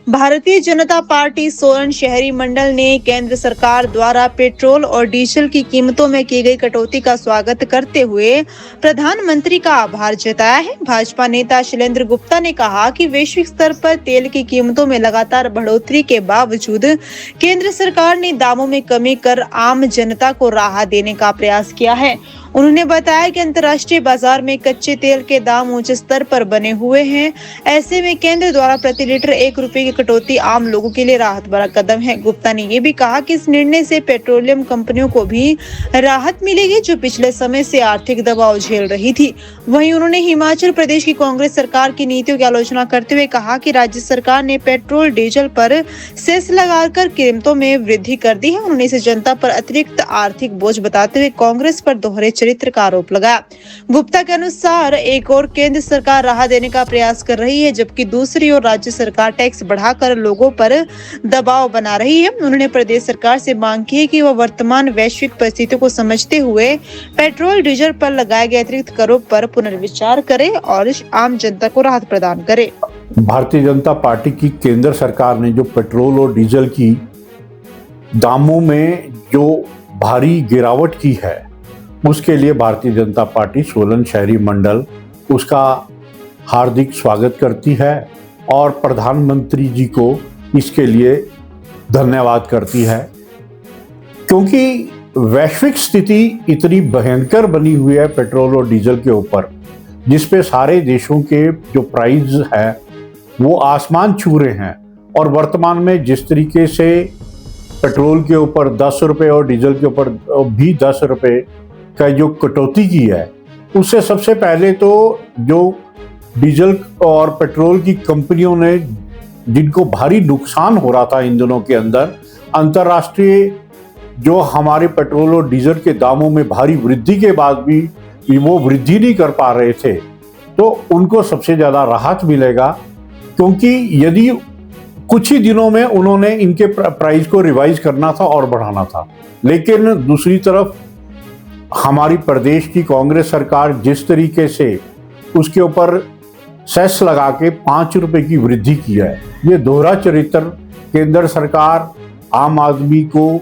Bharatiya Janata party Solan शहरी मंडल ने केंद्र सरकार द्वारा पेट्रोल और डीजल की कीमतों में की गई कटौती का स्वागत करते हुए प्रधानमंत्री का आभार जताया है। भाजपा नेता शैलेंद्र गुप्ता ने कहा कि वैश्विक स्तर पर तेल की कीमतों में लगातार बढ़ोतरी के बावजूद केंद्र सरकार ने दामों में कमी कर आम जनता को राहत देने का प्रयास किया है। उन्होंने बताया कि अंतर्राष्ट्रीय बाजार में कच्चे तेल के दाम ऊंचे स्तर पर बने हुए हैं। ऐसे में केंद्र द्वारा प्रति लीटर 1 रुपए की कटौती आम लोगों के लिए राहत भरा कदम है। गुप्ता ने ये भी कहा कि इस निर्णय से पेट्रोलियम कंपनियों को भी राहत मिलेगी, जो पिछले समय से आर्थिक दबाव झेल रही थी। वहीं उन्होंने हिमाचल प्रदेश की कांग्रेस सरकार की नीतियों की आलोचना करते हुए कहा कि राज्य सरकार ने पेट्रोल डीजल पर सेस लगाकर कीमतों में वृद्धि कर दी है। उन्होंने इसे जनता पर अतिरिक्त आर्थिक बोझ बताते हुए कांग्रेस पर दोहरे चरित्र का आरोप लगाया। गुप्ता के अनुसार एक और केंद्र सरकार राहत देने का प्रयास कर रही है, जबकि दूसरी ओर राज्य सरकार टैक्स बढ़ाकर लोगों पर दबाव बना रही है। उन्होंने प्रदेश सरकार से मांग की है कि वह वर्तमान वैश्विक परिस्थितियों को समझते हुए पेट्रोल डीजल पर लगाए गए अतिरिक्त करों पर पुनर्विचार करे और आम जनता को राहत प्रदान करे। भारतीय जनता पार्टी की केंद्र सरकार ने जो पेट्रोल और डीजल की दामों में जो भारी गिरावट की है, उसके लिए भारतीय जनता पार्टी सोलन शहरी मंडल उसका हार्दिक स्वागत करती है और प्रधानमंत्री जी को इसके लिए धन्यवाद करती है, क्योंकि वैश्विक स्थिति इतनी भयंकर बनी हुई है पेट्रोल और डीजल के ऊपर, जिसपे सारे देशों के जो प्राइस है वो आसमान छू रहे हैं। और वर्तमान में जिस तरीके से पेट्रोल के ऊपर 10 रुपये और डीजल के ऊपर भी 10 रुपये का जो कटौती की है, उससे सबसे पहले तो जो डीजल और पेट्रोल की कंपनियों ने, जिनको भारी नुकसान हो रहा था इन दिनों के अंदर, अंतर्राष्ट्रीय जो हमारे पेट्रोल और डीजल के दामों में भारी वृद्धि के बाद भी वो वृद्धि नहीं कर पा रहे थे, तो उनको सबसे ज़्यादा राहत मिलेगा। क्योंकि यदि कुछ ही दिनों में उन्होंने इनके प्राइस को रिवाइज करना था और बढ़ाना था, लेकिन दूसरी तरफ हमारी प्रदेश की कांग्रेस सरकार जिस तरीके से उसके ऊपर सेस लगा के 5 रुपए की वृद्धि की है, ये दोहरा चरित्र। केंद्र सरकार आम आदमी को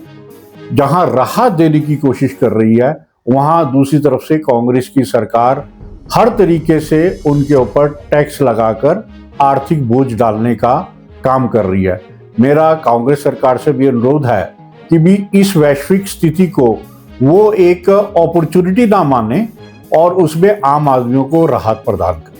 जहां राहत देने की कोशिश कर रही है, वहां दूसरी तरफ से कांग्रेस की सरकार हर तरीके से उनके ऊपर टैक्स लगाकर आर्थिक बोझ डालने का काम कर रही है। मेरा कांग्रेस सरकार से भी अनुरोध है कि भी इस वैश्विक स्थिति को वो एक अपॉर्चुनिटी ना माने और उसमें आम आदमियों को राहत प्रदान करें।